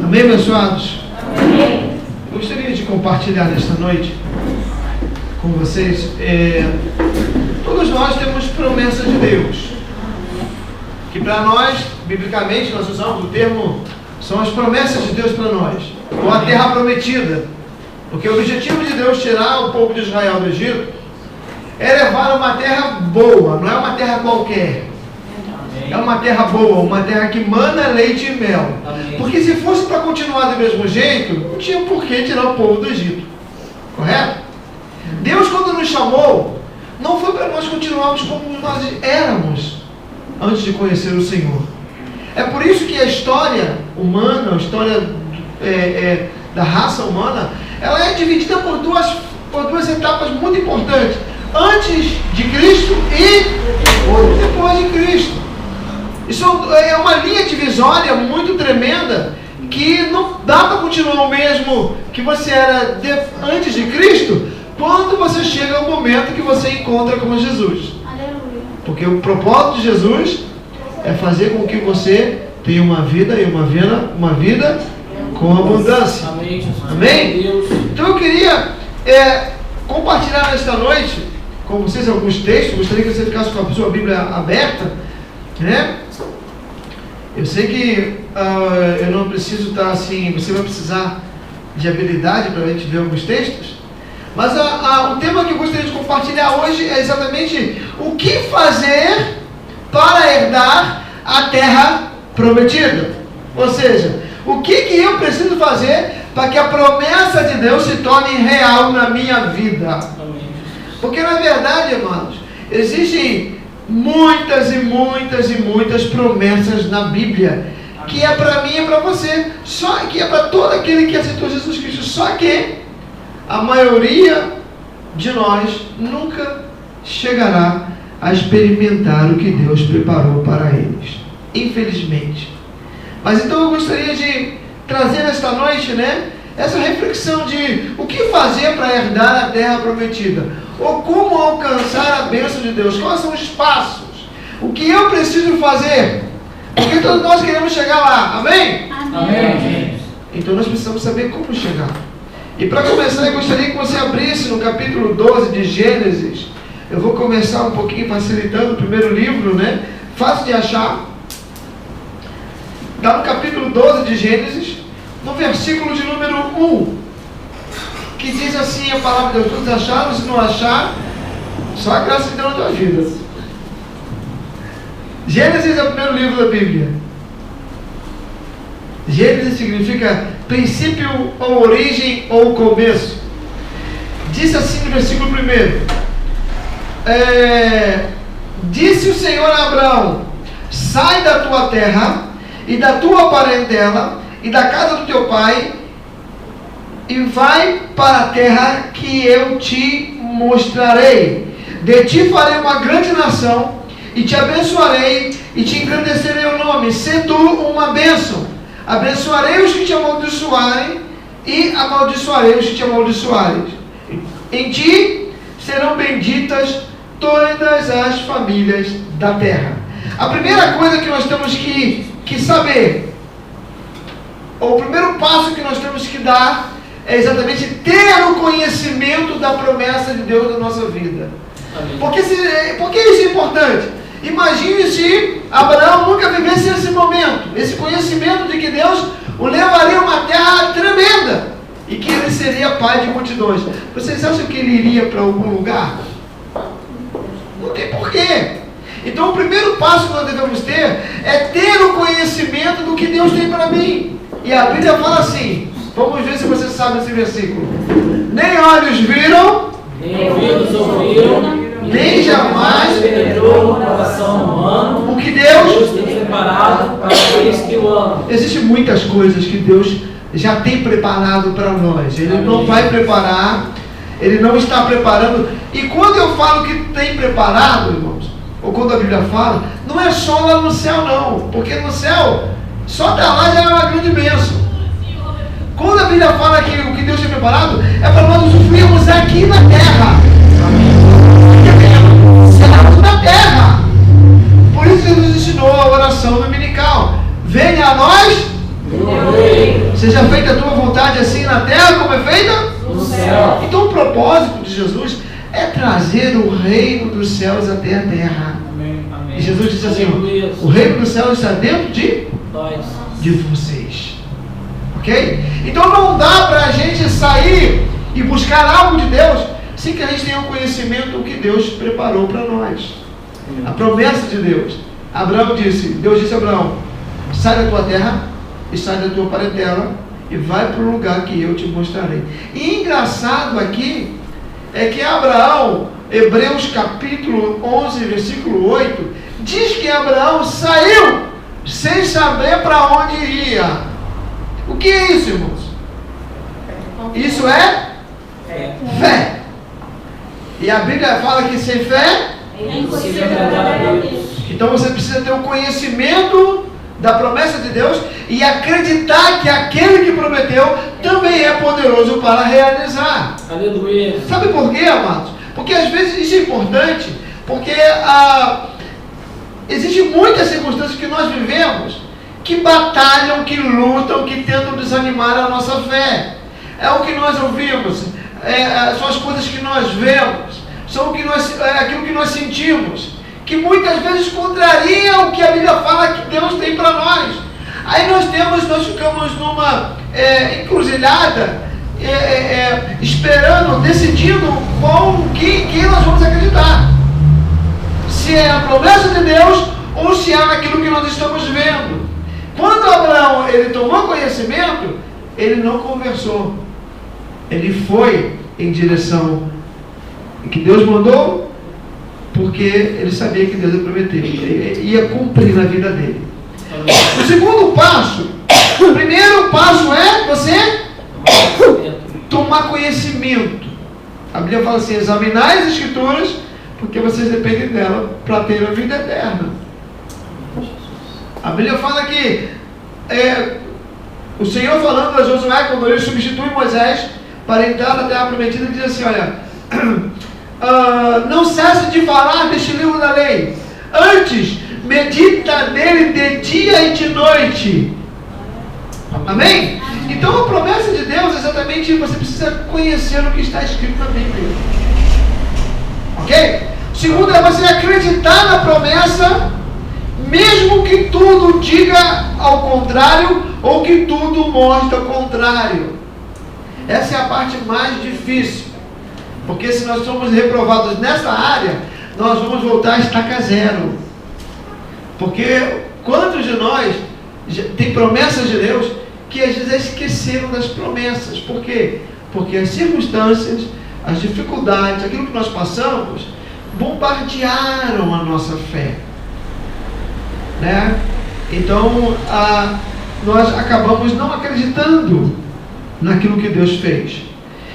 Amém, abençoados? Amém. Gostaria de compartilhar nesta noite com vocês. Todos nós temos promessas de Deus, que para nós, biblicamente, nós usamos o termo, são as promessas de Deus para nós, ou a terra prometida, porque o objetivo de Deus tirar o povo de Israel do Egito é levar uma terra boa, não é uma terra qualquer. É uma terra boa, uma terra que mana leite e mel. Porque se fosse para continuar do mesmo jeito, não tinha por que tirar o povo do Egito. Correto? Deus, quando nos chamou, não foi para nós continuarmos como nós éramos antes de conhecer o Senhor. É por isso que a história humana, a história da raça humana, ela é dividida por duas etapas muito importantes. Antes de Cristo e depois de Cristo. Isso é uma linha divisória muito tremenda, que não dá para continuar o mesmo que você era antes de Cristo, quando você chega ao momento que você encontra com Jesus. Aleluia. Porque o propósito de Jesus é fazer com que você tenha uma vida com abundância. Amém, Jesus. Amém? Deus. Então eu queria compartilhar nesta noite com vocês alguns textos. Gostaria que você ficasse com a sua Bíblia aberta, né? Eu sei que eu não preciso estar assim, você vai precisar de habilidade para a gente ver alguns textos, mas o tema que eu gostaria de compartilhar hoje é exatamente o que fazer para herdar a terra prometida. Ou seja, o que eu preciso fazer para que a promessa de Deus se torne real na minha vida. Porque na verdade, irmãos, existem muitas e muitas e muitas promessas na Bíblia, que é para mim e para você, só que é para todo aquele que aceitou Jesus Cristo, só que a maioria de nós nunca chegará a experimentar o que Deus preparou para eles, infelizmente. Mas então eu gostaria de trazer nesta noite, né, essa reflexão de o que fazer para herdar a terra prometida, ou como alcançar a bênção de Deus, quais são os passos, o que eu preciso fazer, porque todos nós queremos chegar lá, amém? Amém. Então nós precisamos saber como chegar. E para começar, eu gostaria que você abrisse no capítulo 12 de Gênesis. Eu vou começar um pouquinho facilitando o primeiro livro, né? Fácil de achar. Está no capítulo 12 de Gênesis, no versículo de número 1, que diz assim a palavra de Deus: todos acharam? Se não achar, só a graça de Deus na tua vida. Gênesis é o primeiro livro da Bíblia. Gênesis significa princípio ou origem ou começo. Diz assim no versículo 1: disse o Senhor a Abraão: sai da tua terra e da tua parentela e da casa do teu pai, e vai para a terra que eu te mostrarei. De ti farei uma grande nação, e te abençoarei, e te engrandecerei o nome. Sê tu uma bênção. Abençoarei os que te amaldiçoarem, e amaldiçoarei os que te amaldiçoarem. Em ti serão benditas todas as famílias da terra. A primeira coisa que nós temos que saber, ou o primeiro passo que nós temos que dar, é exatamente ter o conhecimento da promessa de Deus na nossa vida. Por que isso é importante? Imagine se Abraão nunca vivesse esse momento, esse conhecimento de que Deus o levaria a uma terra tremenda e que ele seria pai de multidões. Vocês acham que ele iria para algum lugar? Não tem porquê. Então o primeiro passo que nós devemos ter é ter o conhecimento do que Deus tem para mim. E a Bíblia fala assim, vamos ver se você sabe esse versículo: nem olhos viram, Nem ouvidos ouviram, nem jamais penetrou no coração humano o que Deus tem preparado para aqueles que o amam. Existem muitas coisas que Deus já tem preparado para nós. Ele não vai preparar, Ele não está preparando. E quando eu falo que tem preparado, irmãos, ou quando a Bíblia fala, não é só lá no céu não, porque no céu, só estar lá já é uma grande bênção. Quando a Bíblia fala que o que Deus tem preparado, é para nós usufruirmos aqui na terra. Na terra. Por isso Jesus ensinou a oração dominical: venha a nós Seja feita a tua vontade assim na terra como é feita No céu. Então o propósito de Jesus é trazer o reino dos céus até a terra. Amém. E Jesus disse assim, Aleluia. o reino dos céus está dentro de Nós. vocês. Ok? Então não dá para a gente sair e buscar algo de Deus sem que a gente tenha um conhecimento do que Deus preparou para nós. A promessa de Deus. Deus disse a Abraão, sai da tua terra e sai da tua parentela e vai para o lugar que eu te mostrarei. E engraçado aqui é que Abraão, Hebreus capítulo 11, versículo 8, diz que Abraão saiu sem saber para onde ia. O que é isso, irmãos? Isso é fé. E a Bíblia fala que sem fé É impossível agradar a Deus. então você precisa ter um conhecimento da promessa de Deus e acreditar que aquele que prometeu também é poderoso para realizar. Aleluia. Sabe por quê, amados? Porque às vezes isso é importante, porque existem muitas circunstâncias que nós vivemos que batalham, que lutam, que tentam desanimar a nossa fé. É o que nós ouvimos, são as coisas que nós vemos, são aquilo que nós sentimos, que muitas vezes contrariam o que a Bíblia fala que Deus tem para nós. Aí nós ficamos numa encruzilhada, esperando, decidindo quem nós vamos acreditar. Se é a promessa de Deus ou se é naquilo que nós estamos vendo. Quando Abraão ele tomou conhecimento, ele não conversou. Ele foi em direção que Deus mandou, porque ele sabia que Deus ia prometer, ele ia cumprir na vida dele. O segundo passo, o primeiro passo é você tomar conhecimento. A Bíblia fala assim, examinar as Escrituras, porque vocês dependem dela para ter a vida eterna. A Bíblia fala que o Senhor falando a Josué, quando ele substitui Moisés para entrar na terra prometida, diz assim, olha, não cesse de falar deste livro da lei, antes medita nele de dia e de noite. Amém? Então a promessa de Deus é exatamente você precisa conhecer o que está escrito na Bíblia. Ok? Segundo é você acreditar na promessa, mesmo que tudo diga ao contrário ou que tudo mostre ao contrário. Essa é a parte mais difícil, porque se nós somos reprovados nessa área, nós vamos voltar a estaca zero. Porque quantos de nós tem promessas de Deus que às vezes esqueceram das promessas? Por quê? Porque as circunstâncias, as dificuldades, aquilo que nós passamos, bombardearam a nossa fé, né? Então nós acabamos não acreditando naquilo que Deus fez.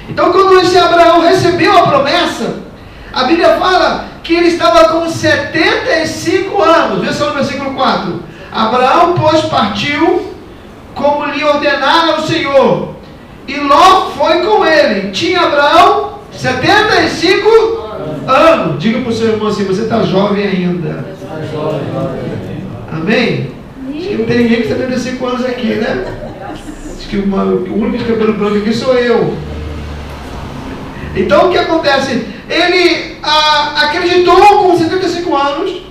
Então quando esse Abraão recebeu a promessa, a Bíblia fala que ele estava com 75 anos. Vê só no versículo 4. Abraão, pois, partiu como lhe ordenara o Senhor, e Ló foi com ele. Tinha Abraão 75 anos. Diga para o seu irmão assim, você está jovem ainda. Amém? Acho que não tem ninguém com 75 anos aqui, né? Acho que o único de cabelo branco aqui sou eu. Então o que acontece? Ele acreditou com 75 anos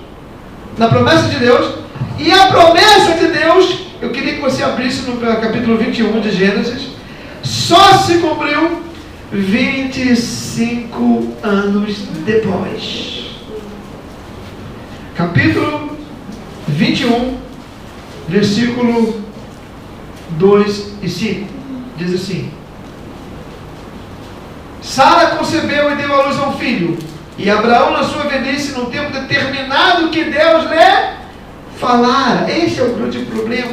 na promessa de Deus, e a promessa de Deus, eu queria que você abrisse no capítulo 21 de Gênesis, só se cumpriu 25 anos depois. Capítulo 21, versículo 2 e 5, diz assim: Sara concebeu e deu à luz a um filho, e Abraão, na sua velhice, no tempo determinado que Deus lhe falara. Esse é o grande problema.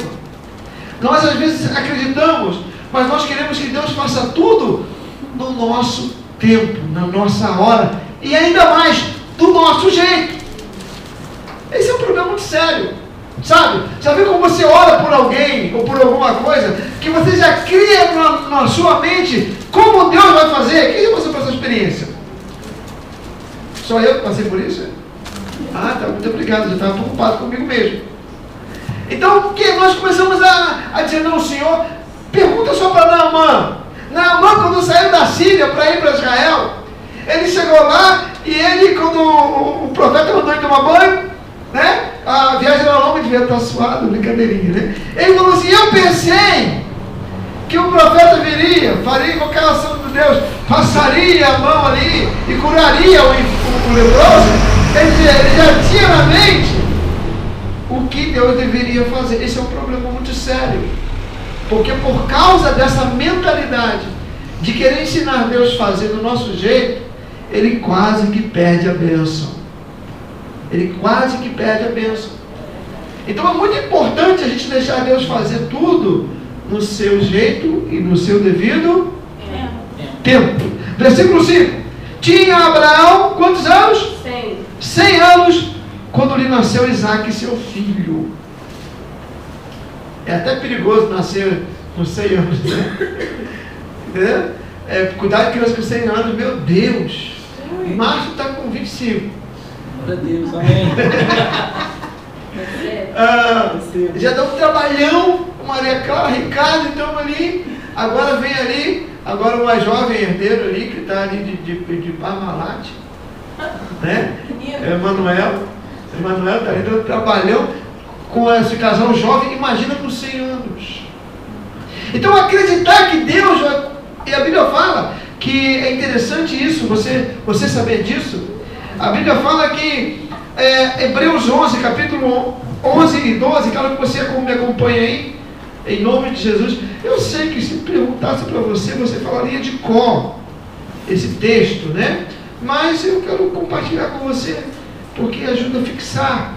Nós às vezes acreditamos, mas nós queremos que Deus faça tudo no nosso tempo, na nossa hora, e ainda mais do nosso jeito. Esse é um problema muito sério, sabe? Já viu como você ora por alguém ou por alguma coisa que você já cria na sua mente como Deus vai fazer? Quem já passou por essa experiência? Só eu que passei por isso? Tá, muito obrigado, já estava preocupado comigo mesmo. Então, o que nós começamos a dizer, não, Senhor, Pergunta só para Naamã. Naamã, quando saiu da Síria para ir para Israel, ele chegou lá e ele, quando o profeta mandou ele tomar banho, né? A viagem era longa, devia estar suado, brincadeirinha, né? Ele falou assim: eu pensei que o profeta viria, faria invocação de Deus, passaria a mão ali e curaria o leproso. Ele já tinha na mente o que Deus deveria fazer. Esse é um problema muito sério, porque por causa dessa mentalidade de querer ensinar Deus a fazer do nosso jeito, ele quase que perde a bênção. Ele quase que perde a bênção. Então é muito importante a gente deixar Deus fazer tudo no seu jeito e no seu devido tempo. Versículo 5. Tinha Abraão quantos anos? 100 anos quando lhe nasceu Isaque, seu filho. É até perigoso nascer com 100 anos, né? Entendeu? Cuidar de criança com 100 anos, meu Deus. Márcio está com 25. Glória a Deus, amém. Já dá um trabalhão, Maria Clara, Ricardo, então ali, agora vem ali, agora o mais jovem herdeiro ali, que está ali de Parmalat, né? Emanuel está ali dando trabalhão com esse casal jovem, imagina com 100 anos. Então acreditar que Deus, e a Bíblia fala que é interessante isso, você saber disso. A Bíblia fala que Hebreus 11, capítulo 11 e 12, quero que você me acompanhe aí, em nome de Jesus. Eu sei que se perguntasse para você, você falaria de cor esse texto, né? Mas eu quero compartilhar com você, porque ajuda a fixar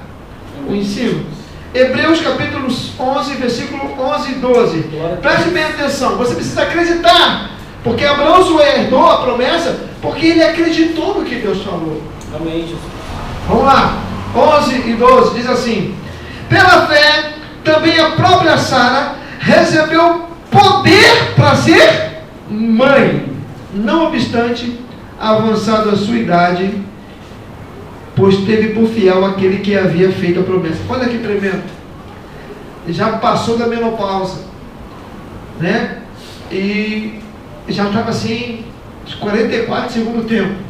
o ensino. Hebreus capítulo 11, versículo 11 e 12. Preste bem atenção, você precisa acreditar, porque Abraão herdou a promessa, porque ele acreditou no que Deus falou. Amém, Jesus. Vamos lá, 11 e 12, diz assim: pela fé, também a própria Sara recebeu poder para ser mãe, não obstante avançada a sua idade, pois teve por fiel aquele que havia feito a promessa. Olha que tremendo. Já passou da menopausa, né? E já estava assim, 44 segundo tempo.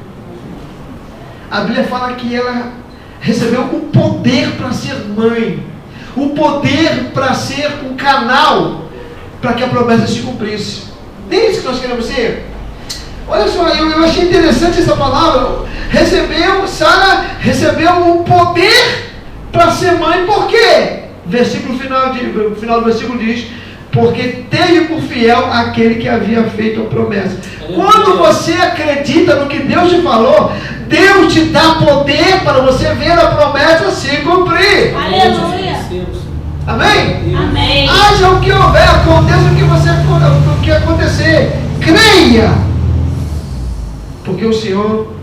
A Bíblia fala que ela recebeu o poder para ser mãe, o poder para ser um canal para que a promessa se cumprisse. Nem é isso que nós queremos ser. Olha só, eu achei interessante essa palavra. Sara recebeu o poder para ser mãe, por quê? Final do versículo diz: porque teve por fiel aquele que havia feito a promessa. Quando você acredita no que Deus te falou, Deus te dá poder para você ver a promessa se cumprir. Aleluia. Amém? Amém. Haja o que houver, aconteça o que acontecer, creia, porque o Senhor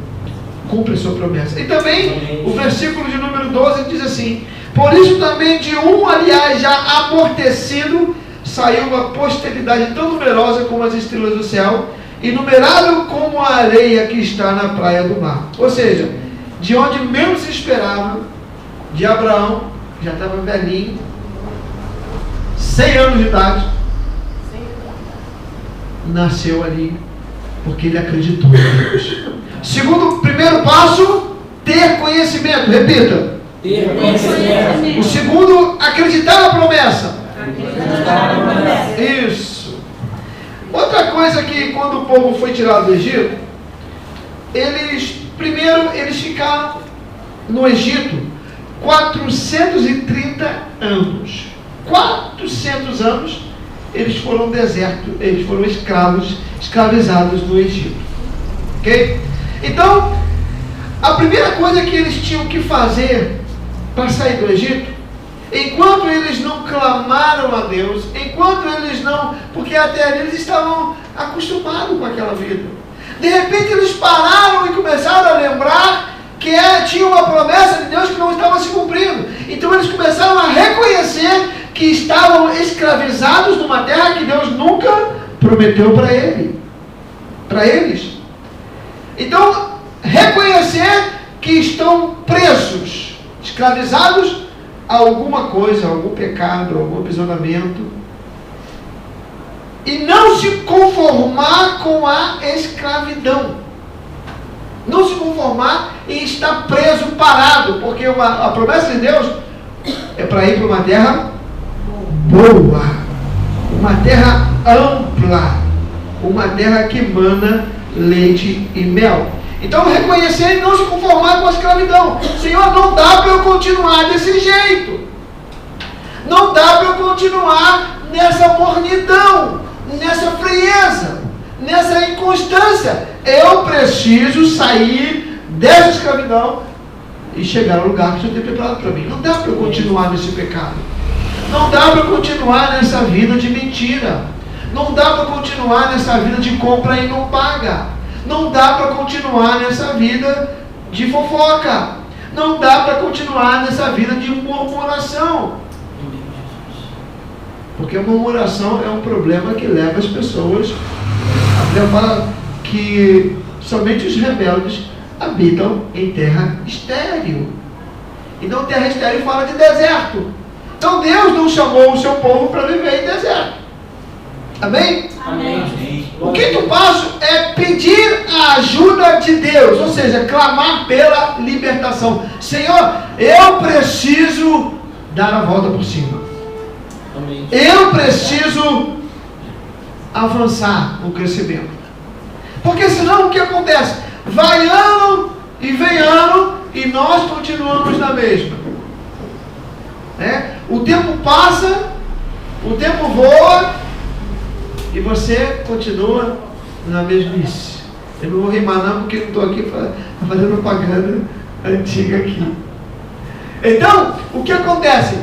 cumpre a sua promessa. E também o versículo de número 12 diz assim: por isso também de um, aliás, já amortecido, saiu uma posteridade tão numerosa como as estrelas do céu, inumerável como a areia que está na praia do mar. Ou seja, de onde menos se esperava, de Abraão, já estava velhinho, 100 anos de idade, nasceu ali, porque ele acreditou em Deus. Primeiro passo, ter conhecimento. Repita. Ter conhecimento. O segundo, acreditar na promessa. Isso. Outra coisa que quando o povo foi tirado do Egito, eles ficaram no Egito 430 anos. 400 anos eles foram no deserto, eles foram escravizados no Egito. Ok? Então, a primeira coisa que eles tinham que fazer para sair do Egito, enquanto eles não clamaram a Deus, porque até ali eles estavam acostumados com aquela vida. De repente eles pararam e começaram a lembrar que tinha uma promessa de Deus que não estava se cumprindo. Então eles começaram a reconhecer que estavam escravizados numa terra que Deus nunca prometeu para eles. Então, reconhecer que estão presos, escravizados a alguma coisa, algum pecado, algum aprisionamento. e não se conformar com a escravidão. Não se conformar em estar preso, parado, porque a promessa de Deus é para ir para uma terra boa, uma terra ampla, uma terra que emana leite e mel. Então reconhecer e não se conformar com a escravidão. Senhor, não dá para eu continuar desse jeito. Não dá para eu continuar nessa mornidão, nessa frieza, nessa inconstância. Eu preciso sair dessa escravidão e chegar ao lugar que o Senhor tem preparado para mim. Não dá para eu continuar nesse pecado. Não dá para eu continuar nessa vida de mentira. Não dá para continuar nessa vida de compra e não paga. Não dá para continuar nessa vida de fofoca. Não dá para continuar nessa vida de murmuração. Porque a murmuração é um problema que leva as pessoas. A Bíblia fala que somente os rebeldes habitam em terra estéril. Então terra estéril fala de deserto. Então Deus não chamou o seu povo para viver em deserto. Amém? Amém. O quinto passo é pedir a ajuda de Deus, ou seja, clamar pela libertação. Senhor, eu preciso dar a volta por cima. Amém. Eu preciso avançar no crescimento. Porque senão o que acontece? Vai ano e vem ano e nós continuamos na mesma. O tempo passa, o tempo voa e você continua na mesmice. Eu não vou rimar não, porque eu não estou aqui fazendo propaganda antiga aqui. Então, o que acontece?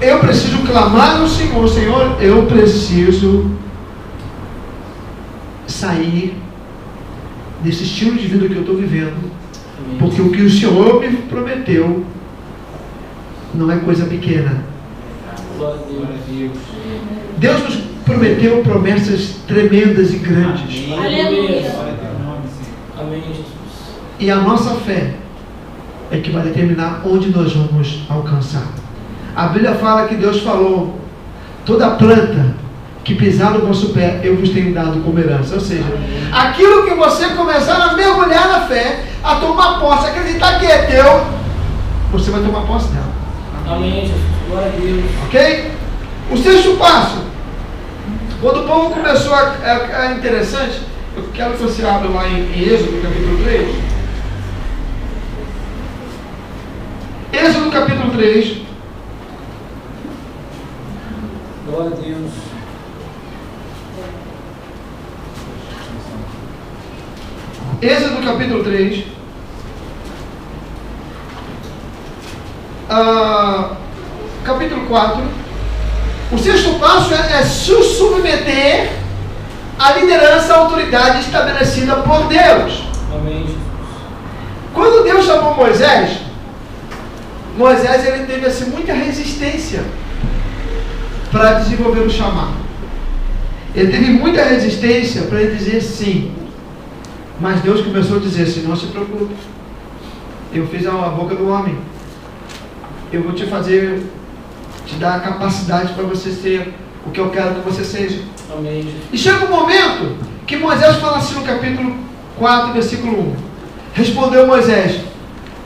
Eu preciso clamar ao Senhor. Senhor, eu preciso sair desse estilo de vida que eu estou vivendo. Porque o que o Senhor me prometeu não é coisa pequena. Deus nos prometeu promessas tremendas e grandes. Aleluia. Amém, Jesus. E a nossa fé é que vai determinar onde nós vamos alcançar. A Bíblia fala que Deus falou: toda planta que pisar no vosso pé, eu vos tenho dado como herança. Ou seja, aquilo que você começar a mergulhar na fé, a tomar posse, acreditar que é teu, você vai tomar posse dela. Amém, Jesus. Glória a Deus. Ok? O sexto passo, quando o povo começou a interessante, eu quero que você abra lá em Êxodo, capítulo 3. Êxodo, capítulo 3. Glória a Deus. Êxodo, capítulo 3. Capítulo 4. O sexto passo é se submeter à liderança, à autoridade estabelecida por Deus. Amém, Jesus. Quando Deus chamou Moisés, ele teve assim, muita resistência para desenvolver o chamado. Ele teve muita resistência para ele dizer sim. Mas Deus começou a dizer assim: não se preocupe, eu fiz a boca do homem, eu vou te fazer, te dar a capacidade para você ser o que eu quero que você seja. Amém, Jesus. E chega um momento que Moisés fala assim no capítulo 4, versículo 1. Respondeu Moisés: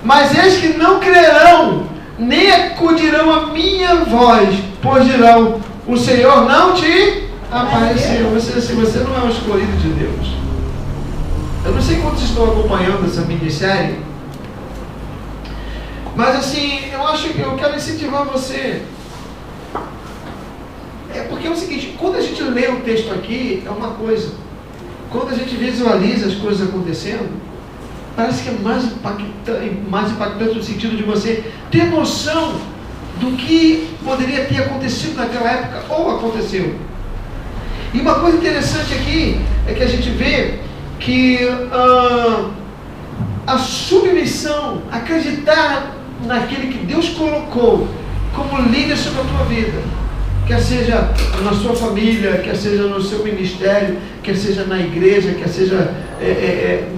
mas eis que não crerão, nem acudirão a minha voz, pois dirão: o Senhor não te apareceu. Você não é o escolhido de Deus. Eu não sei quantos estão acompanhando essa minissérie, mas assim, eu acho que eu quero incentivar você. Porque é o seguinte, quando a gente lê o texto aqui, é uma coisa. Quando a gente visualiza as coisas acontecendo, parece que é mais impactante no sentido de você ter noção do que poderia ter acontecido naquela época, ou aconteceu. E uma coisa interessante aqui, é que a gente vê que a submissão, acreditar naquele que Deus colocou como líder sobre a tua vida, quer seja na sua família, quer seja no seu ministério, quer seja na igreja, quer seja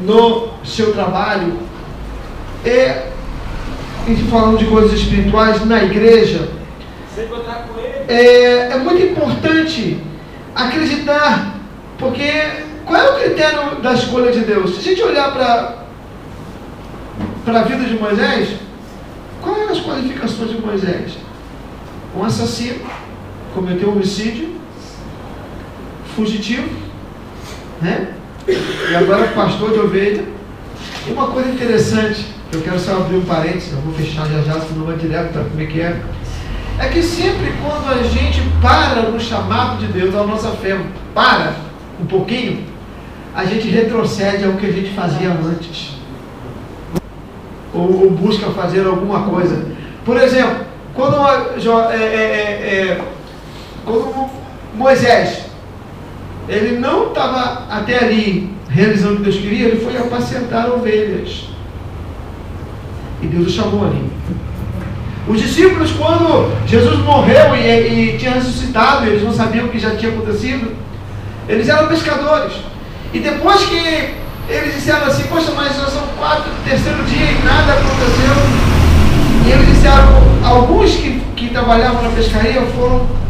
no seu trabalho, falando de coisas espirituais, na igreja, é muito importante acreditar, porque qual é o critério da escolha de Deus? Se a gente olhar para a vida de Moisés, quais eram as qualificações de Moisés? Um assassino, cometeu homicídio, fugitivo, né? E agora pastor de ovelha. E uma coisa interessante, eu quero só abrir um parênteses, eu vou fechar já, senão vai direto para como é que é. É que sempre quando a gente para no chamado de Deus, a nossa fé para um pouquinho, a gente retrocede ao que a gente fazia antes. Ou busca fazer alguma coisa. Por exemplo, quando Moisés, ele não estava até ali realizando o que Deus queria, ele foi apacentar ovelhas. E Deus o chamou ali. Os discípulos, quando Jesus morreu e tinha ressuscitado, eles não sabiam o que já tinha acontecido, eles eram pescadores. E depois que eles disseram assim, poxa, mas já são 4 do terceiro dia e nada aconteceu. E eles disseram, alguns que trabalhavam na pescaria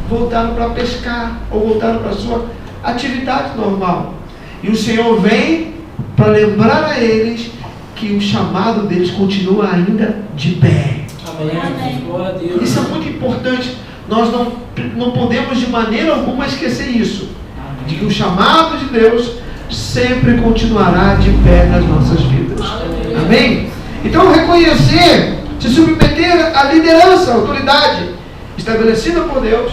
voltaram para pescar, ou voltaram para a sua atividade normal. E o Senhor vem para lembrar a eles que o chamado deles continua ainda de pé. Amém. Glória a Deus. Isso é muito importante. Nós não podemos de maneira alguma esquecer isso. De que o chamado de Deus sempre continuará de pé nas nossas vidas. Amém? Então reconhecer, se submeter à liderança, à autoridade estabelecida por Deus,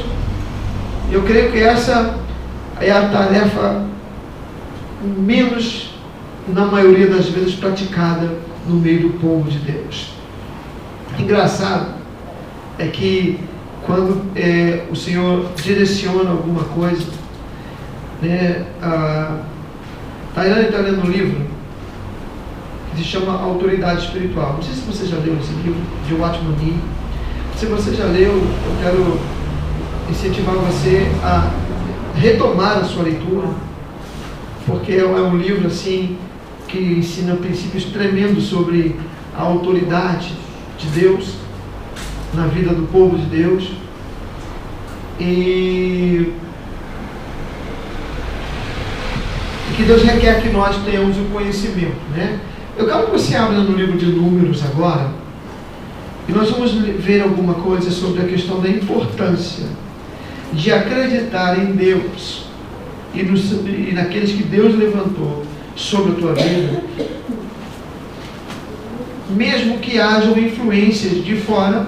eu creio que essa é a tarefa menos, na maioria das vezes, praticada no meio do povo de Deus. Engraçado é que quando o Senhor direciona alguma coisa, né, a Tairane está lendo um livro que se chama Autoridade Espiritual. Não sei se você já leu esse livro, de Watchman Nee. Se você já leu, eu quero incentivar você a retomar a sua leitura, porque é um livro assim que ensina princípios tremendos sobre a autoridade de Deus na vida do povo de Deus. E que Deus requer que nós tenhamos o conhecimento, né? Eu quero que você abra no livro de Números agora, e nós vamos ver alguma coisa sobre a questão da importância de acreditar em Deus e naqueles que Deus levantou sobre a tua vida, mesmo que hajam influências de fora,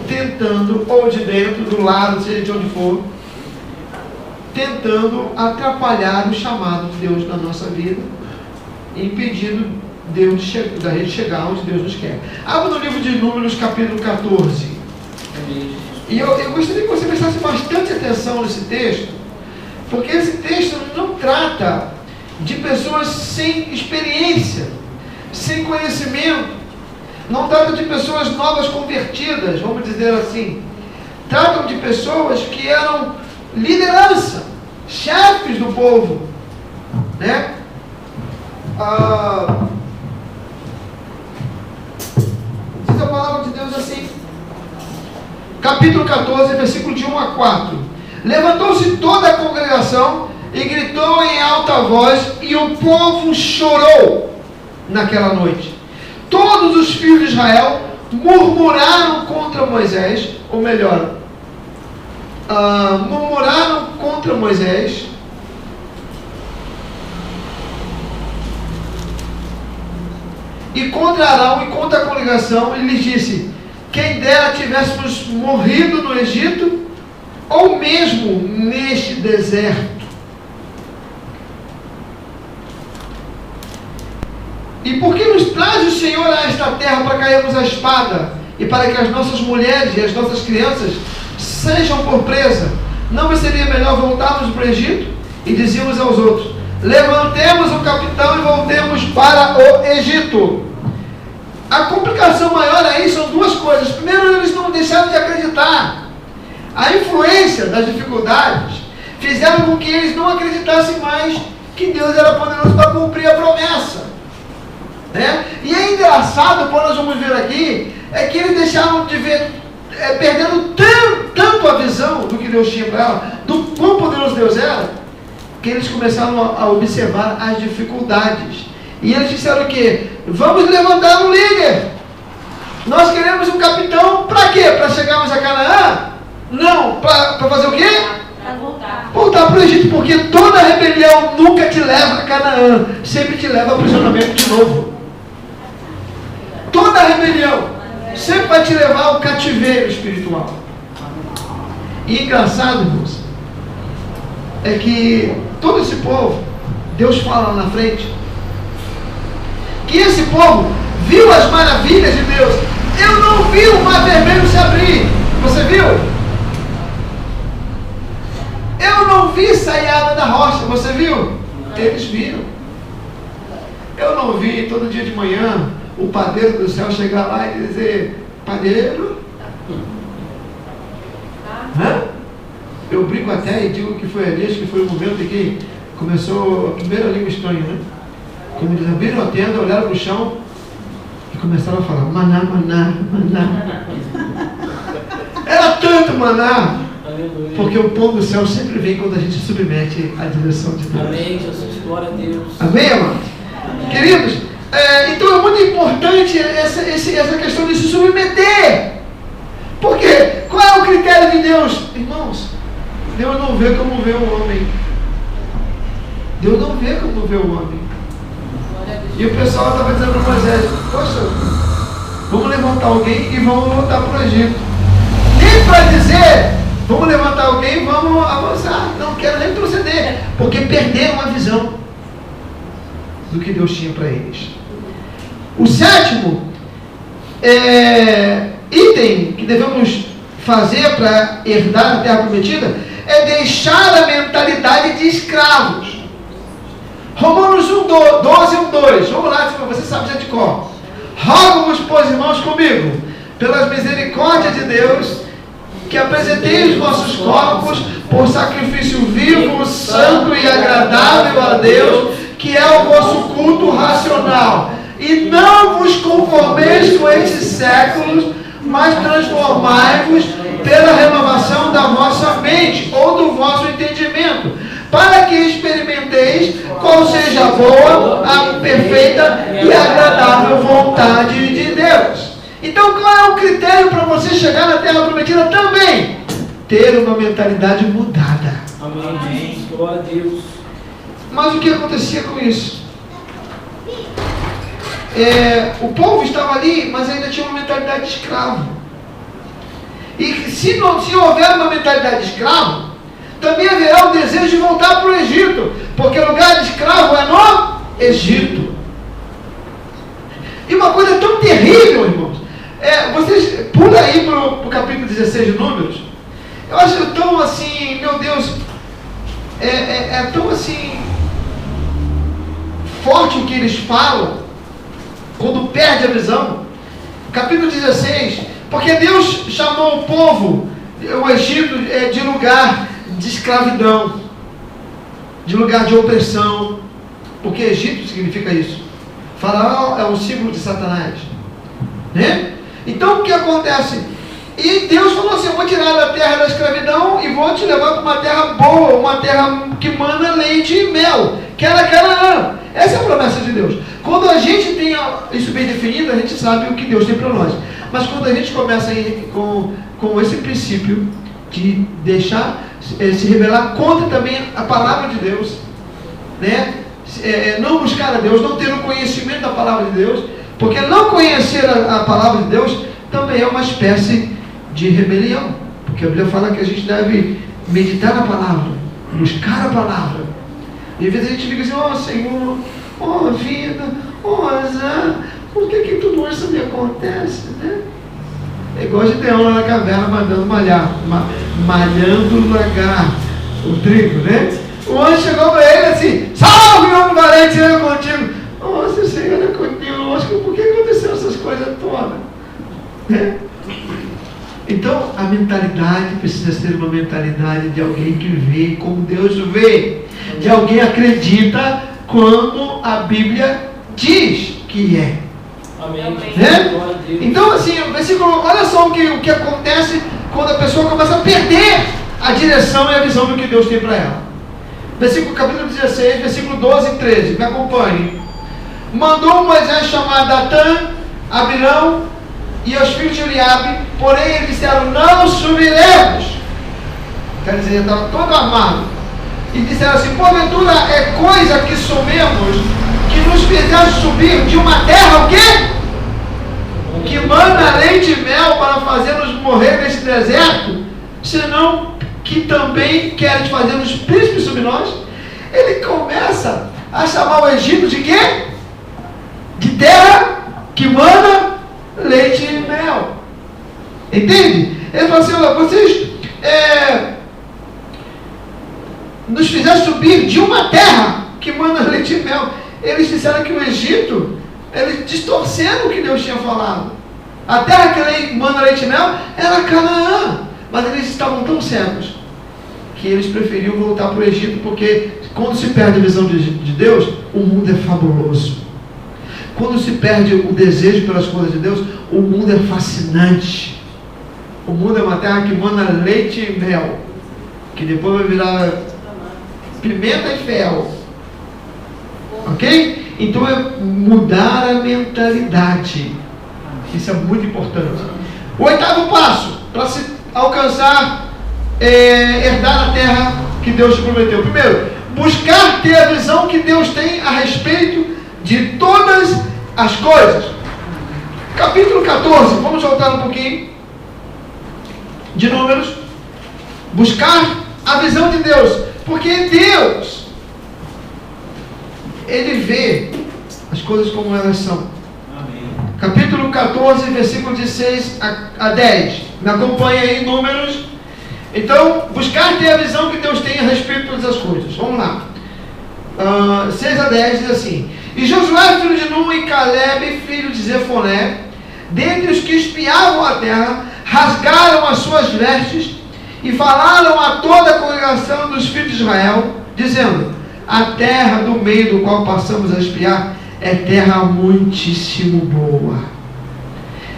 tentando, ou de dentro, do lado, seja de onde for, tentando atrapalhar o chamado de Deus na nossa vida, impedindo da gente chegar onde Deus nos quer. Abra no livro de Números, capítulo 14. E eu gostaria que você prestasse bastante atenção nesse texto, porque esse texto não trata de pessoas sem experiência, sem conhecimento, não trata de pessoas novas convertidas, vamos dizer assim. Tratam de pessoas que eram liderança, chefes do povo, né? Diz a palavra de Deus assim, capítulo 14, versículo de 1 a 4. Levantou-se toda a congregação e gritou em alta voz, e o povo chorou naquela noite. Todos os filhos de Israel murmuraram contra Moisés, ou melhor, murmuraram contra Moisés e contra Arão e contra a congregação, e lhes disse: quem dera tivéssemos morrido no Egito, ou mesmo neste deserto. E por que nos traz o Senhor a esta terra para cairmos a espada, e para que as nossas mulheres e as nossas crianças sejam por presa? Não seria melhor voltarmos para o Egito? E dizíamos aos outros: levantemos o capitão e voltemos para o Egito. A complicação maior aí são duas coisas. Primeiro, eles não deixaram de acreditar. A influência das dificuldades fizeram com que eles não acreditassem mais que Deus era poderoso para cumprir a promessa, né? E é engraçado, quando nós vamos ver aqui, é que eles deixaram de ver, perdendo tanto a visão do que Deus tinha para ela, do quão poderoso Deus era, que eles começaram a observar as dificuldades. E eles disseram o quê? Vamos levantar um líder. Nós queremos um capitão para quê? Para chegarmos a Canaã? Não, para fazer o quê? Para voltar. Voltar para o Egito, porque toda rebelião nunca te leva a Canaã, sempre te leva ao aprisionamento de novo. Toda rebelião sempre vai te levar ao cativeiro espiritual. E engraçado, irmãos, é que todo esse povo, Deus fala lá na frente, que esse povo viu as maravilhas de Deus. Eu não vi o mar vermelho se abrir. Você viu? Eu não vi sair água da rocha. Você viu? Eles viram. Eu não vi todo dia de manhã o padeiro do céu chegar lá e dizer: padeiro? Hã? Eu brinco até e digo que foi ali, que foi o momento em que começou a primeira língua estranha, né? Quando eles abriram a tenda, olharam para o chão e começaram a falar: maná, maná, maná. Era tanto maná, porque o pão do céu sempre vem quando a gente se submete à direção de Deus. Amém, Jesus, glória a Deus. Amém, amados? Queridos, então é muito importante essa questão de se submeter. Porque qual é o critério de Deus? Irmãos, Deus não vê como vê o homem. Deus não vê como vê o homem. E o pessoal estava dizendo para Moisés: poxa, vamos levantar alguém e vamos voltar para o Egito. Nem para dizer, vamos levantar alguém e vamos avançar. Não quero nem proceder, porque perderam a visão do que Deus tinha para eles. O sétimo item que devemos fazer para herdar a terra prometida é deixar a mentalidade de escravos. Romanos 1, 12, 1, 2. Vamos lá, você sabe já de cor. Rogo-vos, pois, irmãos, comigo, pelas misericórdias de Deus, que apresenteis os vossos corpos por sacrifício vivo, santo e agradável a Deus, que é o vosso culto racional. E não vos conformeis com estes séculos, mas transformai-vos pela renovação da vossa mente ou do vosso entendimento, para que experimenteis qual seja a boa, a perfeita e agradável vontade de Deus. Então, qual é o critério para você chegar na terra prometida também? Ter uma mentalidade mudada. Amém. Glória a Deus. Mas o que acontecia com isso? O povo estava ali, mas ainda tinha uma mentalidade de escravo. E se houver uma mentalidade de escravo, também haverá o desejo de voltar para o Egito, porque o lugar de escravo é no Egito. E uma coisa tão terrível, irmãos, vocês pula aí para o capítulo 16 de Números. Eu acho tão assim, meu Deus, é tão assim forte o que eles falam quando perde a visão. Capítulo 16, porque Deus chamou o povo, o Egito, de lugar de escravidão, de lugar de opressão, porque Egito significa isso. Faraó é um símbolo de Satanás, né? Então o que acontece? E Deus falou assim: eu vou tirar da terra da escravidão e vou te levar para uma terra boa, uma terra que mana leite e mel, que era Canaã. Essa é a promessa de Deus. Quando a gente tem isso bem definido, a gente sabe o que Deus tem para nós. Mas quando a gente começa a ir com esse princípio de deixar se rebelar contra também a palavra de Deus, né? Não buscar a Deus, não ter o conhecimento da palavra de Deus, porque não conhecer a palavra de Deus também é uma espécie de rebelião, porque a Bíblia fala que a gente deve meditar na palavra, buscar a palavra. E às vezes a gente fica assim: ó Senhor, ó vida, ó azar, por que tudo isso me acontece, né? É igual a Gideão lá na caverna mandando malhando o lagar, o trigo, né? O anjo chegou para ele assim: salve, homem valente, Senhor é contigo. Nossa, o Senhor é contigo. Por que aconteceu essas coisas todas? Né? Então, a mentalidade precisa ser uma mentalidade de alguém que vê como Deus vê, de alguém que acredita quando a Bíblia diz que é. Amém. Né? Então, assim, o versículo, olha só o que acontece quando a pessoa começa a perder a direção e a visão do que Deus tem para ela. Capítulo 16, versículo 12 e 13. Me acompanhe. Mandou Moisés chamar Datã, Abirão e os filhos de Eliabe, porém eles disseram: não subiremos. Quer dizer, estava todo armado. E disseram assim: porventura é coisa que somemos, que nos fizesse subir de uma terra o quê? Que manda leite e mel para fazer-nos morrer nesse deserto, senão que também queres fazer-nos príncipes sobre nós? Ele começa a chamar o Egito de quê? De terra que manda leite e mel. Entende? Ele fala assim: olha, vocês nos fizeram subir de uma terra que manda leite e mel. Eles disseram que o Egito, eles distorceram o que Deus tinha falado. A terra que manda leite e mel era Canaã, mas eles estavam tão cegos que eles preferiam voltar para o Egito, porque quando se perde a visão de Deus, o mundo é fabuloso. Quando se perde o desejo pelas coisas de Deus, o mundo é fascinante. O mundo é uma terra que manda leite e mel, que depois vai virar pimenta e fel. Ok? Então é mudar a mentalidade. Isso é muito importante. O oitavo passo para se alcançar, herdar a terra que Deus te prometeu. Primeiro, buscar ter a visão que Deus tem a respeito de todas as coisas. Capítulo 14, vamos voltar um pouquinho de Números. Buscar a visão de Deus, porque Deus, Ele vê as coisas como elas são. Amém. Capítulo 14, versículo de 6 a 10. Me acompanha aí, Números. Então, buscar ter a visão que Deus tem a respeito de todas as coisas. Vamos lá. 6 a 10 diz assim: e Josué, filho de Nun, e Caleb, filho de Zefoné, dentre os que espiavam a terra, rasgaram as suas vestes e falaram a toda a congregação dos filhos de Israel, dizendo: a terra do meio do qual passamos a espiar é terra muitíssimo boa.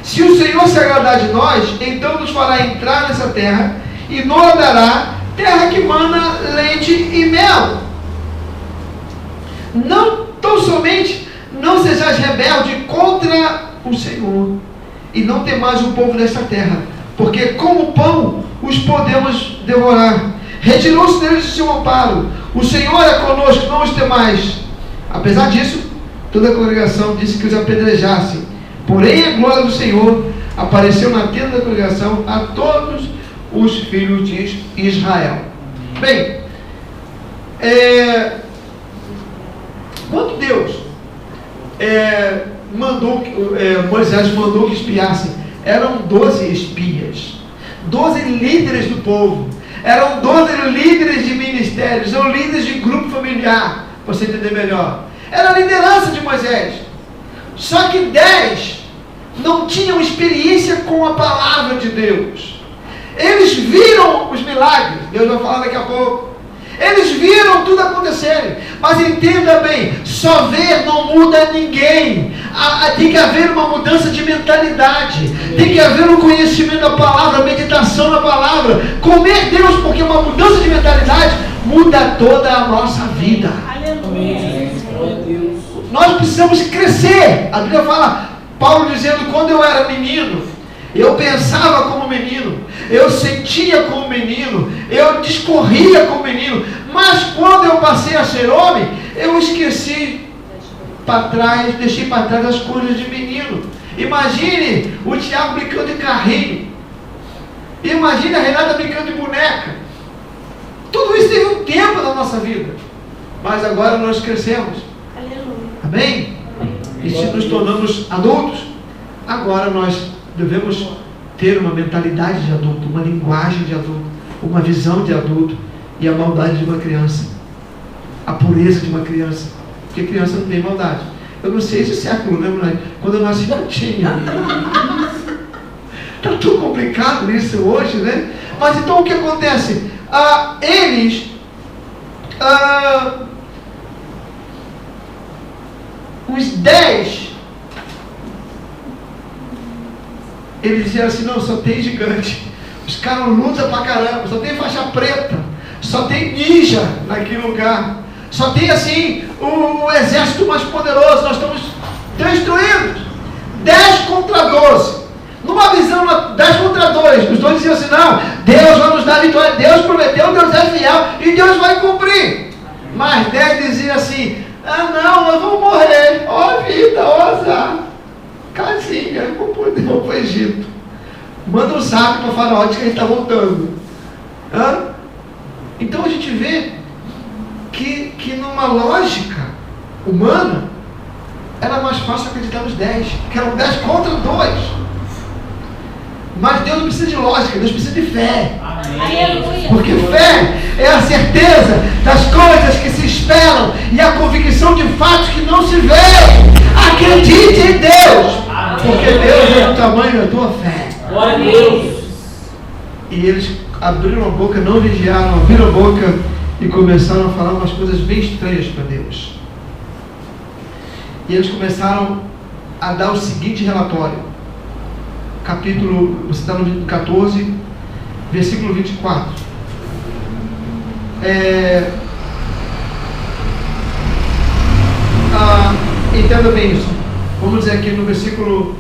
Se o Senhor se agradar de nós, então nos fará entrar nessa terra e nos dará terra que mana leite e mel. Não tão somente não sejais rebelde contra o Senhor, e não temais o povo desta terra, porque como pão os podemos devorar. Retirou-se deles o seu amparo. O Senhor é conosco, não os temais. Apesar disso, toda a congregação disse que os apedrejassem. Porém, a glória do Senhor apareceu na tenda da congregação a todos os filhos de Israel. Bem, quando Deus Moisés mandou que espiassem, eram 12 espias, 12 líderes do povo, eram 12 líderes de ministérios, eram líderes de grupo familiar, para você entender melhor. Era a liderança de Moisés. Só que 10 não tinham experiência com a palavra de Deus. Eles viram os milagres, Deus vai falar daqui a pouco. Eles viram tudo acontecer, mas entenda bem, só ver não muda ninguém. Tem que haver uma mudança de mentalidade, tem que haver um conhecimento da palavra, meditação na palavra, comer Deus, porque uma mudança de mentalidade muda toda a nossa vida. Amém. Nós precisamos crescer. A Bíblia fala, Paulo dizendo: quando eu era menino, eu pensava como menino, eu sentia como menino, eu discorria como menino, mas quando eu passei a ser homem, eu esqueci para trás, deixei para trás as coisas de menino. Imagine o Tiago brincando de carrinho, imagine a Renata brincando de boneca. Tudo isso teve um tempo na nossa vida, mas agora nós crescemos. Aleluia. Amém? E se nos tornamos adultos, agora nós devemos ter uma mentalidade de adulto, uma linguagem de adulto, uma visão de adulto, e a maldade de uma criança, a pureza de uma criança, porque criança não tem maldade. Eu não sei se século, né? Quando eu nasci não tinha. Está tudo complicado isso hoje, né? Mas então o que acontece? Os 10, eles diziam assim: não, só tem gigante. Os caras lutam pra caramba, só tem faixa preta, só tem ninja naquele lugar, só tem assim o exército mais poderoso. Nós estamos destruídos. 10 contra 12. Numa visão 10 contra 2, os dois diziam assim: não, Deus vai nos dar vitória, Deus prometeu, Deus é fiel e Deus vai cumprir. Mas 10 diziam assim: ah não, nós vamos morrer, ó vida, ó azar, casinha, vamos para o Egito. Manda um zap para Faraó, diz que ele está voltando. Então a gente vê que numa lógica humana era mais fácil acreditar nos 10, que eram 10 contra 2. Mas Deus não precisa de lógica, Deus precisa de fé. Amém. Porque fé é a certeza das coisas que se esperam e a convicção de fatos que não se veem. Acredite em Deus, porque Deus é o tamanho da tua fé. Glória a Deus. E eles abriram a boca, não vigiaram, abriram a boca e começaram a falar umas coisas bem estranhas para Deus. E eles começaram a dar o seguinte relatório. Capítulo, você está no 14, versículo 24. Entenda bem isso. Vamos dizer aqui no versículo,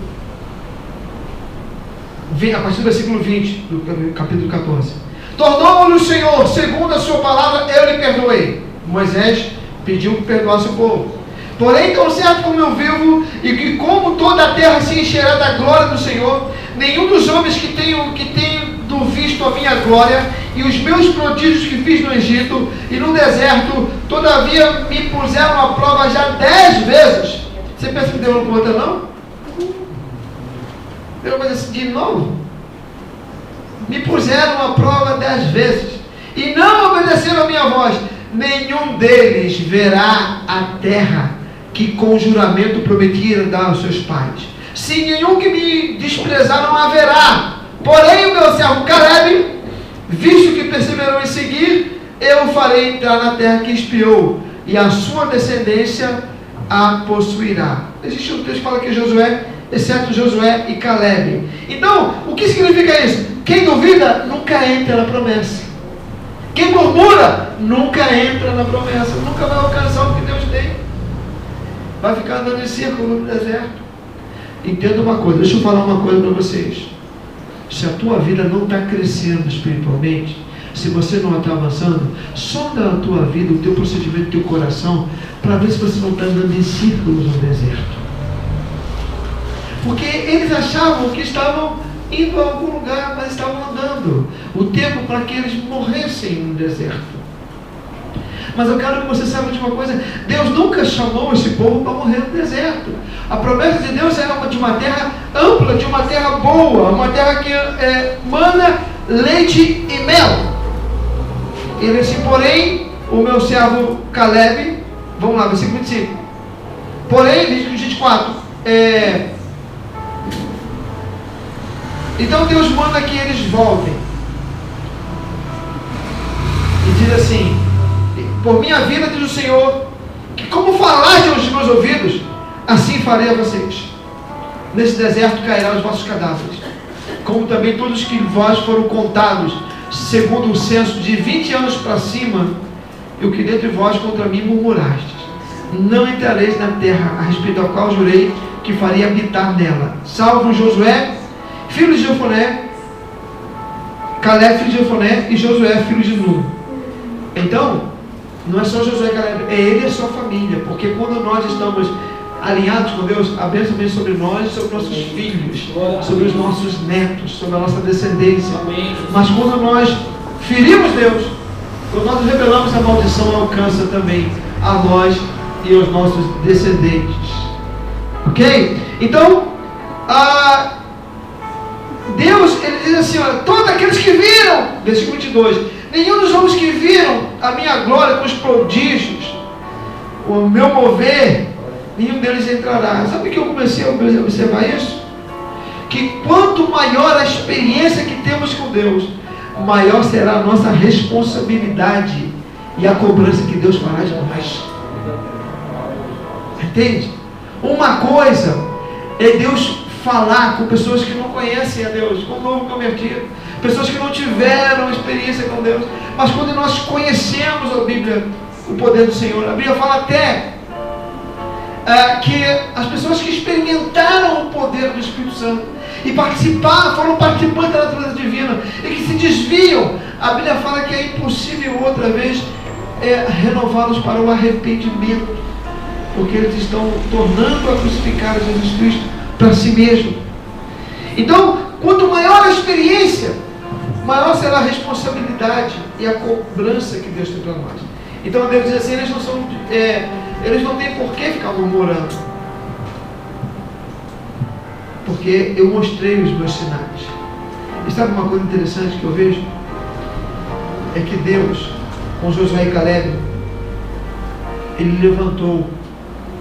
a partir do versículo 20 do capítulo 14. Tornou-lhe o Senhor, segundo a sua palavra, eu lhe perdoei. Moisés pediu que perdoasse o povo. Porém, tão certo como eu vivo, e que como toda a terra se encherá da glória do Senhor, nenhum dos homens que tenham visto a minha glória e os meus prodígios que fiz no Egito e no deserto, todavia me puseram à prova já 10 vezes. Você pensa que deu uma conta, não? Deu uma vez de novo. Me puseram à prova 10 vezes e não obedeceram a minha voz. Nenhum deles verá a terra que com juramento prometira dar aos seus pais. Sim, nenhum que me desprezaram haverá. Porém, o meu servo Caleb, visto que perseverou em seguir, eu o farei entrar na terra que espiou, e a sua descendência a possuirá. Existe um texto que fala que Josué, exceto Josué e Caleb. Então, o que significa isso? Quem duvida, nunca entra na promessa. Quem murmura, nunca entra na promessa. Nunca vai alcançar o que Deus tem. Vai ficar andando em círculo no deserto. Entenda uma coisa, deixa eu falar uma coisa para vocês. Se a tua vida não está crescendo espiritualmente, se você não está avançando, sonda a tua vida, o teu procedimento, o teu coração, para ver se você não está andando em círculos no deserto. Porque eles achavam que estavam indo a algum lugar, mas estavam andando o tempo para que eles morressem no deserto. Mas eu quero que você saiba de uma coisa: Deus nunca chamou esse povo para morrer no deserto. A promessa de Deus é de uma terra ampla, de uma terra boa, uma terra que mana leite e mel. Ele disse: porém, o meu servo Caleb, vamos lá, versículo 25. Porém, versículo 24, então Deus manda que eles voltem. E diz assim: por minha vida, diz o Senhor, que como falaste aos meus ouvidos, assim farei a vocês. Nesse deserto cairão os vossos cadáveres, como também todos que vós foram contados, segundo o censo, de 20 anos para cima, e o que dentre vós contra mim murmurastes. Não entrareis na terra, a respeito da qual jurei que faria habitar nela, salvo Josué, filho de Jefoné, Caleb, filho de Jefoné, e Josué, filho de Nun. Então, não é só Josué e Caleb, é ele e a sua família, porque quando nós estamos alinhados com Deus, a bênção vem sobre nós, sobre nossos filhos, sobre os nossos netos, sobre a nossa descendência. Mas quando nós ferimos Deus, quando nós rebelamos, a maldição alcança também a nós e aos nossos descendentes. Ok? Então, Deus, ele diz assim, olha, todos aqueles que viram, versículo 22, nenhum dos homens que viram a minha glória com os prodígios, o meu mover, nenhum deles entrará. Sabe que eu comecei a observar isso? Que quanto maior a experiência que temos com Deus, maior será a nossa responsabilidade e a cobrança que Deus fará de nós. Entende? Uma coisa é Deus falar com pessoas que não conhecem a Deus, com o novo convertido, pessoas que não tiveram experiência com Deus. Mas quando nós conhecemos a Bíblia, o poder do Senhor, a Bíblia fala até que as pessoas que experimentaram o poder do Espírito Santo e participaram, foram participantes da natureza divina e que se desviam, a Bíblia fala que é impossível outra vez renová-los para o arrependimento, porque eles estão tornando a crucificar Jesus Cristo para si mesmo. Então, quanto maior a experiência, maior será a responsabilidade e a cobrança que Deus tem para nós. Então Deus diz assim, eles não têm por que ficar murmurando, porque eu mostrei os meus sinais. E sabe uma coisa interessante que eu vejo? É que Deus, com Josué e Caleb, ele levantou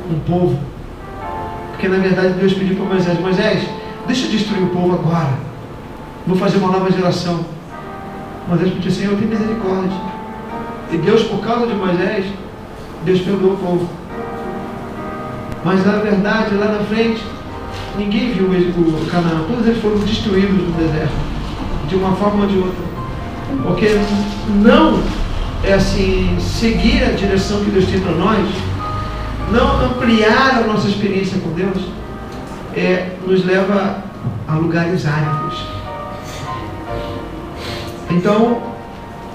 um povo, porque na verdade Deus pediu para Moisés: Moisés, deixa eu destruir o povo agora, vou fazer uma nova geração. Moisés pediu: Senhor, tem misericórdia. E Deus, por causa de Moisés, Deus perdoou o povo. Mas na verdade, lá na frente, ninguém viu o Canaã. Todos eles foram destruídos no deserto, de uma forma ou de outra, porque não é assim, seguir a direção que Deus tem para nós, não ampliar a nossa experiência com Deus, nos leva a lugares áridos. Então,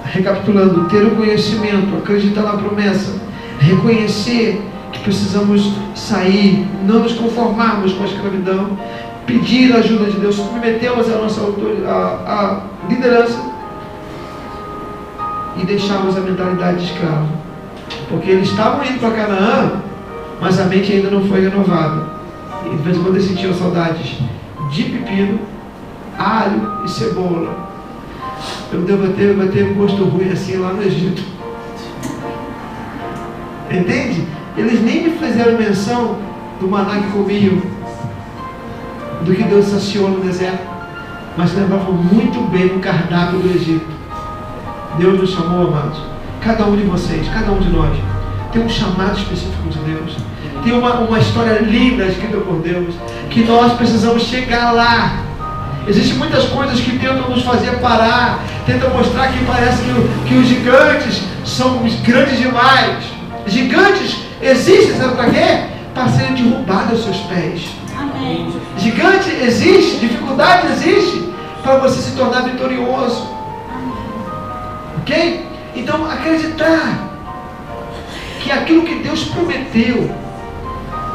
recapitulando: ter o conhecimento, acreditar na promessa, reconhecer que precisamos sair, não nos conformarmos com a escravidão, pedir a ajuda de Deus, submetemos a nossa a liderança e deixarmos a mentalidade de escravo, porque eles estavam indo para Canaã, mas a mente ainda não foi renovada. E de vez em quando eles sentiam saudades de pepino, alho e cebola. Eu vai ter gosto ruim assim lá no Egito. Entende? Eles nem me fizeram menção do maná que comiam, do que Deus saciou no deserto, mas levavam muito bem no cardápio do Egito. Deus nos chamou, amados. Cada um de vocês, cada um de nós, tem um chamado específico de Deus. Tem uma história linda escrita por Deus, que nós precisamos chegar lá. Existem muitas coisas que tentam nos fazer parar, tentam mostrar que parece que os gigantes são grandes demais. Gigantes existem, sabe para quê? Para serem derrubados aos seus pés. Amém. Gigante existe, dificuldade existe, para você se tornar vitorioso. Ok? Então, acreditar que aquilo que Deus prometeu,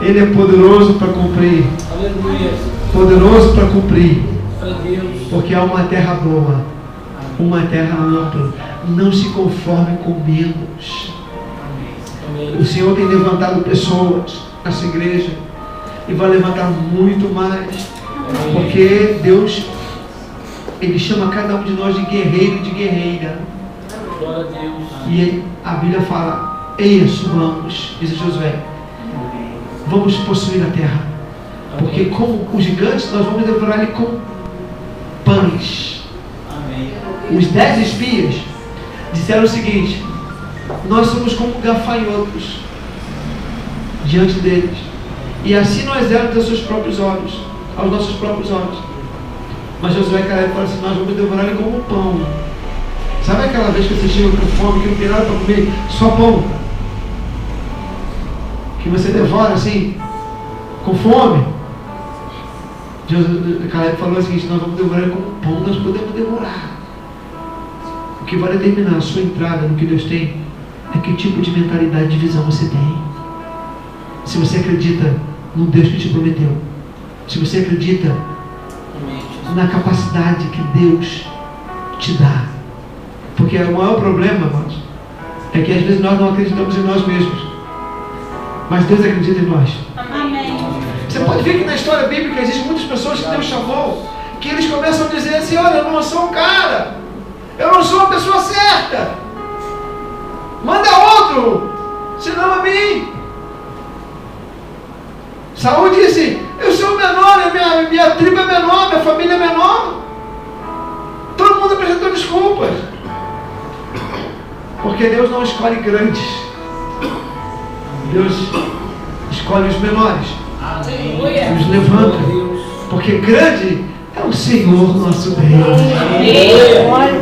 Ele é poderoso para cumprir. Aleluia. Poderoso para cumprir. Deus. Porque há uma terra boa, uma terra ampla. Não se conforme com menos. Amém. O Senhor tem levantado pessoas nessa igreja e vai levantar muito mais. Amém. Porque Deus, Ele chama cada um de nós de guerreiro e de guerreira. Glória a Deus. E a Bíblia fala: ei, subamos, diz Josué, vamos possuir a terra. Porque como os gigantes, nós vamos devorar ele com pães. Amém. Os 10 espias disseram o seguinte: nós somos como gafanhotos diante deles, e assim nós éramos aos seus próprios olhos, aos nossos próprios olhos. Mas Josué e Caleb falaram assim: nós vamos devorar ele como pão. Sabe aquela vez que você chega com fome, que não tem nada para comer, só pão, que você devora assim, com fome? Caleb falou o seguinte: nós vamos devorar como pão, nós podemos devorar. O que vai determinar a sua entrada no que Deus tem é que tipo de mentalidade de visão você tem. Se você acredita no Deus que te prometeu, se você acredita na capacidade que Deus te dá. Porque o maior problema, irmãos, é que às vezes nós não acreditamos em nós mesmos, mas Deus acredita em nós. Amém. Você pode ver que na história bíblica existem muitas pessoas que Deus chamou, que eles começam a dizer assim: olha, eu não sou um cara, eu não sou uma pessoa certa, manda outro, senão a mim. Saúl disse: eu sou o menor, minha tribo é menor, minha família é menor. Todo mundo apresentou desculpas, porque Deus não escolhe grandes, Deus escolhe os menores. Os levanta, porque grande É o Senhor nosso Deus.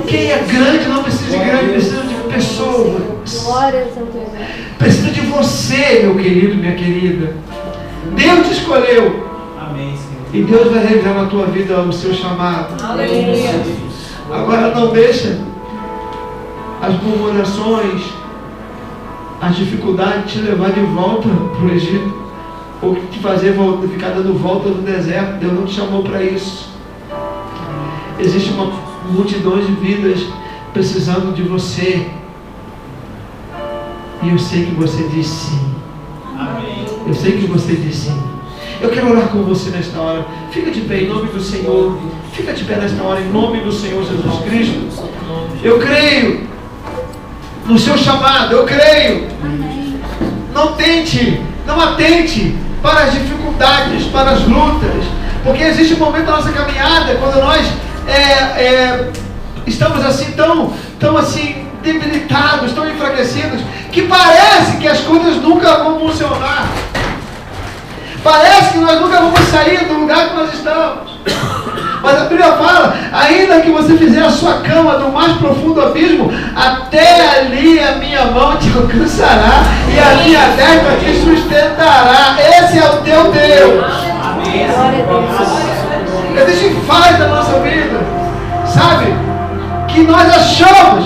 Quem é grande não precisa de grande, precisa de pessoas. Precisa de você, meu querido, minha querida. Deus te escolheu. Amém, Senhor. E Deus vai realizar na tua vida o seu chamado. Agora não deixa as murmurações, as dificuldades te levar de volta para o Egito, ou te fazer ficar dando volta no deserto. Deus não te chamou para isso. Existe uma multidão de vidas precisando de você, e eu sei que você diz sim. Amém. Eu sei que você diz sim. Eu quero orar com você nesta hora. Fica de pé em nome do Senhor. Fica de pé nesta hora em nome do Senhor Jesus Cristo. Eu creio no seu chamado. Eu creio. Não atente para as dificuldades, para as lutas, porque existe um momento da nossa caminhada quando nós estamos assim tão assim debilitados, tão enfraquecidos, que parece que as coisas nunca vão funcionar. Parece que nós nunca vamos sair do lugar que nós estamos. Mas a Bíblia fala, ainda que você fizer a sua cama do mais profundo abismo, até ali a minha mão te alcançará e a minha destra te sustentará. Esse é o teu Deus. Amém. Existe falha na nossa vida, sabe? Que nós achamos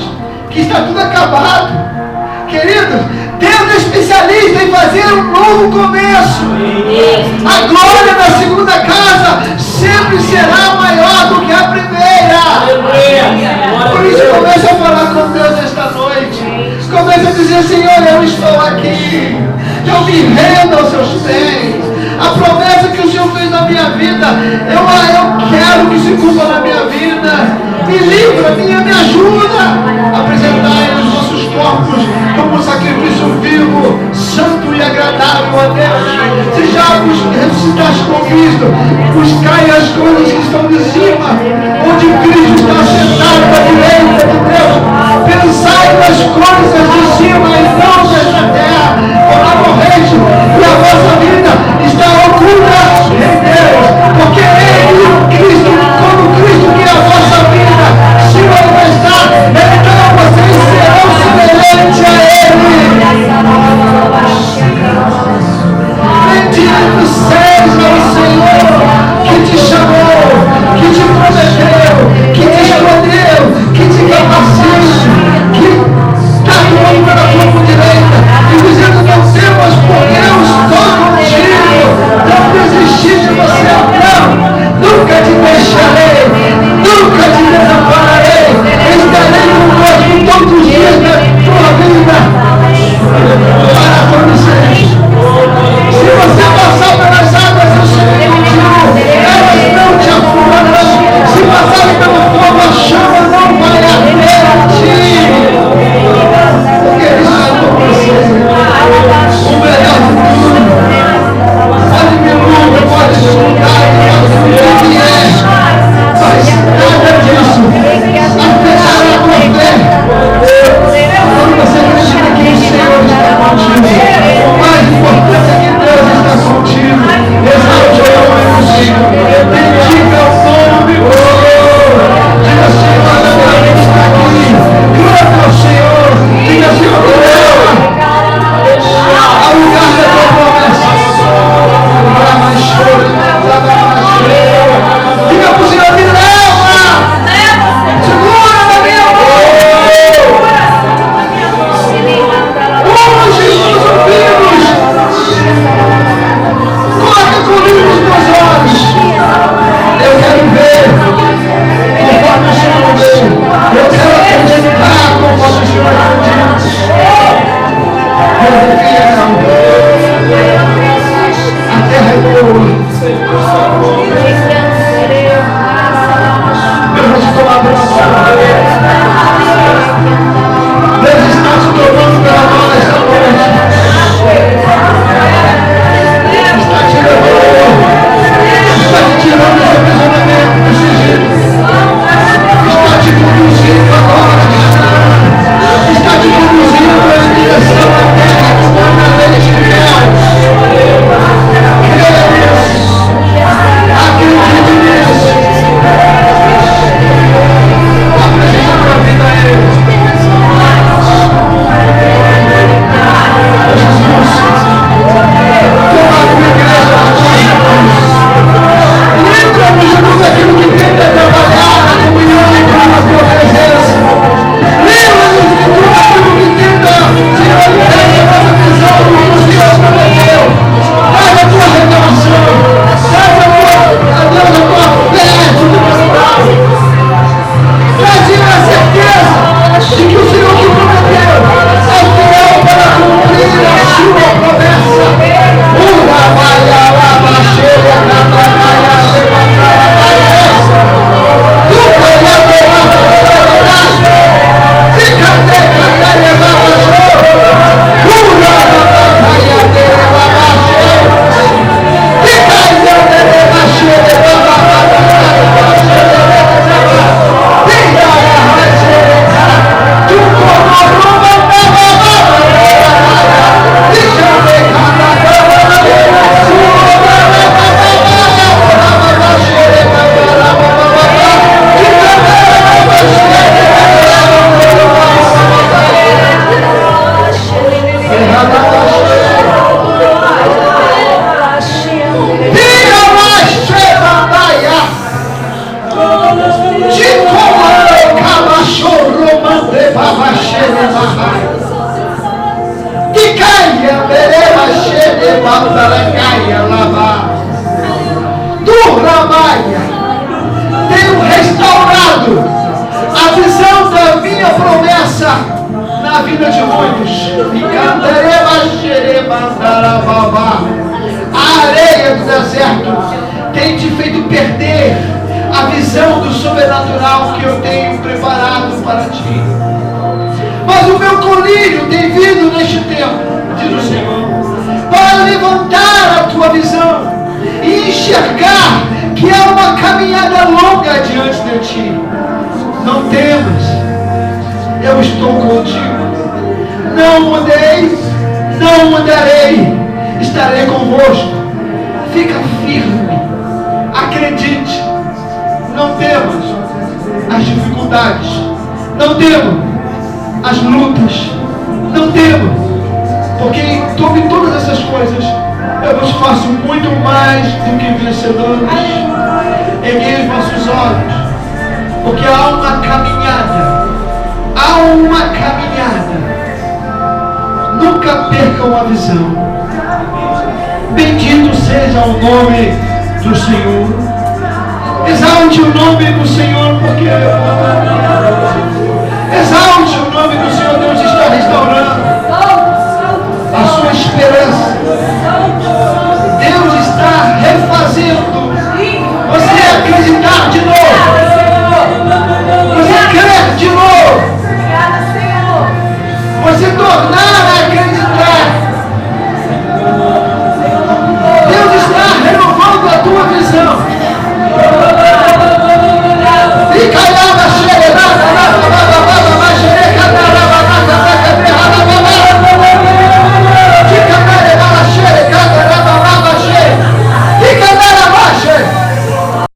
que está tudo acabado. Queridos, Deus é especialista em fazer um novo começo. A glória da segunda casa sempre será maior do que a primeira. Por isso comece a falar com Deus esta noite. Comece a dizer, Senhor, eu estou aqui. Eu me rendo aos seus pés. A promessa que o Senhor fez na minha vida, eu quero que se cumpra na minha vida. Me livra, me ajuda a apresentar os nossos corpos como um sacrifício vivo, santo e agradável a Deus. Se já ressuscitaste com Cristo, buscai as coisas que estão de cima, onde Cristo está sentado à direita de Deus. Pensai nas coisas de cima e não desta terra, como morreste, e a vossa vida está oculta em Deus, porque Ele, Cristo, como Cristo que é a vossa vida, se manifestar, então vocês serão semelhantes a Ele. Bendito seja o Senhor que te chamou, que te prometeu, que te Tu, Rabaia, tenho restaurado a visão da minha promessa na vida de muitos. A areia do deserto tem te feito perder a visão do sobrenatural que eu tenho preparado para ti. Mas o meu colírio tem vindo neste tempo, diz o Senhor, para levantar a tua visão e enxergar que é uma caminhada longa diante de ti. Não temas, eu estou contigo. Não mudei, não mudarei, estarei convosco. Fica firme, acredite, não temas as dificuldades, não temas as lutas, não temas, porque sobre todas essas coisas eu vos faço muito mais do que vencedores. Erguei os vossos olhos, porque há uma caminhada, nunca percam a visão. Bendito seja o nome do Senhor. Exalte o nome do Senhor, porque exalte o nome do Senhor. Deus está restaurando